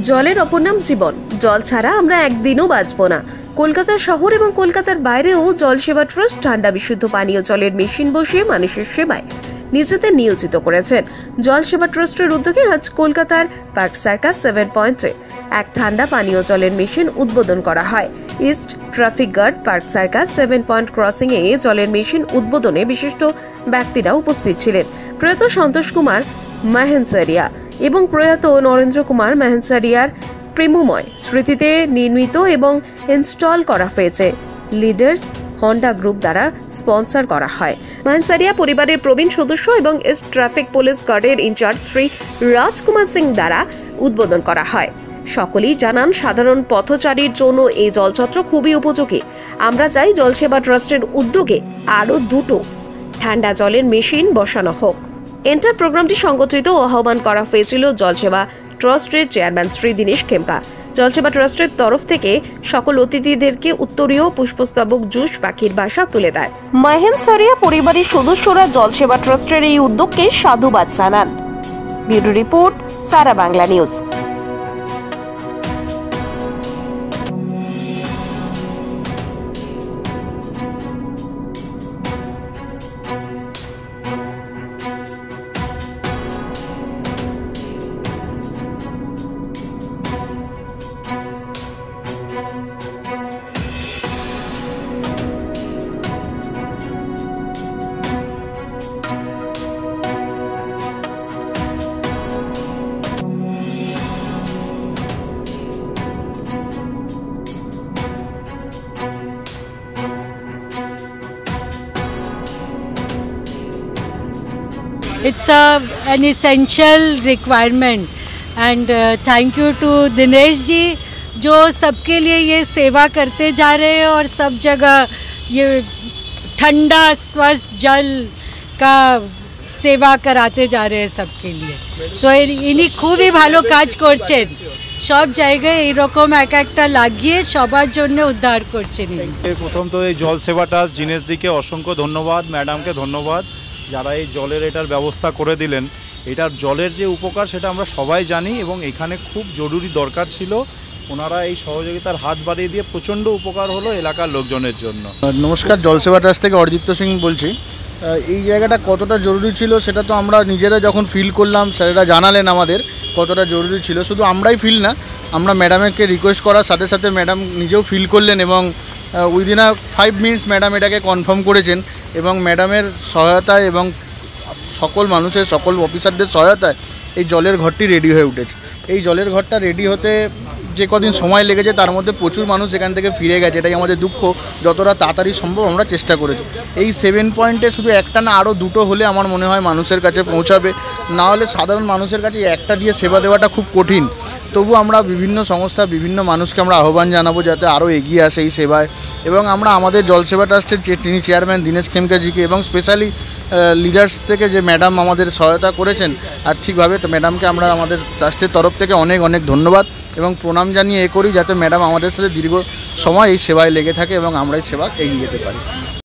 জলের অপর নাম জীবন। জল ছাড়া আমরা একদিনও বাঁচব না। কলকাতা শহর এবং কলকাতার বাইরেও জল সেবা ট্রাস্ট ঠান্ডা বিশুদ্ধ পানীয় জলের মেশিন বসিয়ে মানুষের সেবায় নিজেদের নিয়োজিত করেছেন। জল সেবা ট্রাস্টের উদ্যোগে আজ কলকাতার পার্ক সার্কাস 7 পয়েন্টে এক ঠান্ডা পানীয় জলের মেশিন উদ্বোধন করা হয়। East traffic guard park circus 7 point crossing এ জলের মেশিন উদ্বোধনে বিশিষ্ট ব্যক্তিরা উপস্থিত ছিলেন। প্রয়াত সন্তোষ কুমার মাহেন্সারিয়া এবং প্রয়াত নরেন্দ্র কুমার মাহেন্সারিয়ার প্রেমময় স্মৃতিতে নির্মিত এবং ইনস্টল করা হয়েছে। লিডার্স হন্ডা গ্রুপ দ্বারা স্পন্সর করা হয়। মাহেন্সারিয়া পরিবারের প্রবীণ সদস্য এবং ইস্ট ট্রাফিক পুলিশ গার্ডের ইনচার্জ শ্রী রাজকুমার সিং দ্বারা উদ্বোধন করা হয়। সকলেই জানান, সাধারণ পথচারীর জন্য এই জলছত্র খুবই উপযোগী। আমরা চাই জলসেবা ট্রাস্টের উদ্যোগে আরও দুটো ঠান্ডা জলের মেশিন বসানো হোক। এন্টার প্রোগ্রামটি সংগঠিত ও আহ্বান করা হয়েছিল জলসেবা ট্রাস্টের চেয়ারম্যান শ্রী দীনেশ খেমকা। জলসেবা ট্রাস্টের তরফ থেকে সকল অতিথিদেরকে উত্তরীয় পুষ্পস্তবক জুস পাখির বাসা তুলে দেয়। মাহেন্সারিয়া পরিবারের সদস্যরা জলসেবা ট্রাস্টের এই উদ্যোগকে সাধুবাদ জানান। Bureau report, Sara Bangla news. It's an essential requirement and thank you to Dinesh ji जो सबके लिए ये सेवा करते जा रहे हैं और सब जगह ये ठंडा स्वस्थ जल का सेवा कराते जा रहे हैं सबके लिए। तो इन्हीं खूब ही ভালো কাজ করছেন। সব জায়গায় এইরকম একটা লাগিয়ে সবার জন্য উদ্ধার করছেন। প্রথম তো এই জল সেবা ট্রাস্ট দীনেশ দিকে অসংখ্য ধন্যবাদ, ম্যাডামকে ধন্যবাদ যারা এই জলের এটার ব্যবস্থা করে দিলেন। এটার জলের যে উপকার সেটা আমরা সবাই জানি এবং এখানে খুব জরুরি দরকার ছিল। ওনারা এই সহযোগিতার হাত বাড়িয়ে দিয়ে প্রচণ্ড উপকার হলো এলাকার লোকজনের জন্য। নমস্কার, জলসেবা ট্রাস্ট থেকে অরিজিৎ সিং বলছি। এই জায়গাটা কতটা জরুরি ছিল সেটা তো আমরা নিজেরা যখন ফিল করলাম, স্যারেরা জানালেন আমাদের কতটা জরুরি ছিল। শুধু আমরাই ফিল না, আমরা ম্যাডামকে রিকোয়েস্ট করার সাথে সাথে ম্যাডাম নিজেও ফিল করলেন এবং উইদিন 5 মিনিটস ম্যাডাম এটাকে কনফার্ম করেছেন এবং ম্যাডামের সহায়তায় এবং সকল মানুষের সকল অফিসারদের সহায়তায় এই জলের ঘরটি রেডি হয়ে উঠেছে। এই জলের ঘরটা রেডি হতে যে কদিন সময় লেগেছে তার মধ্যে প্রচুর মানুষ এখান থেকে ফিরে গেছে, এটাই আমাদের দুঃখ। যতটা তাড়াতাড়ি সম্ভব আমরা চেষ্টা করেছি। এই 7 পয়েন্টে শুধু একটা না আরও দুটো হলে আমার মনে হয় মানুষের কাছে পৌঁছাবে। না হলে সাধারণ মানুষের কাছে একটা দিয়ে সেবা দেওয়াটা খুব কঠিন। তবু আমরা বিভিন্ন সংস্থা, বিভিন্ন মানুষকে আমরা আহ্বান জানাবো যাতে আরও এগিয়ে আসে এই সেবায়। এবং আমরা আমাদের জলসেবা ট্রাস্টের যিনি চেয়ারম্যান দীনেশ খেমকাজিকে এবং স্পেশালি লিডার্স থেকে যে ম্যাডাম আমাদের সহায়তা করেছেন আর্থিকভাবে, তো ম্যাডামকে আমরা আমাদের ট্রাস্টের তরফ থেকে অনেক অনেক ধন্যবাদ এবং প্রণাম জানিয়ে করি যাতে ম্যাডাম আমাদের সাথে দীর্ঘ সময় এই সেবায় লেগে থাকে এবং আমরা এই সেবা এগিয়ে যেতে পারি।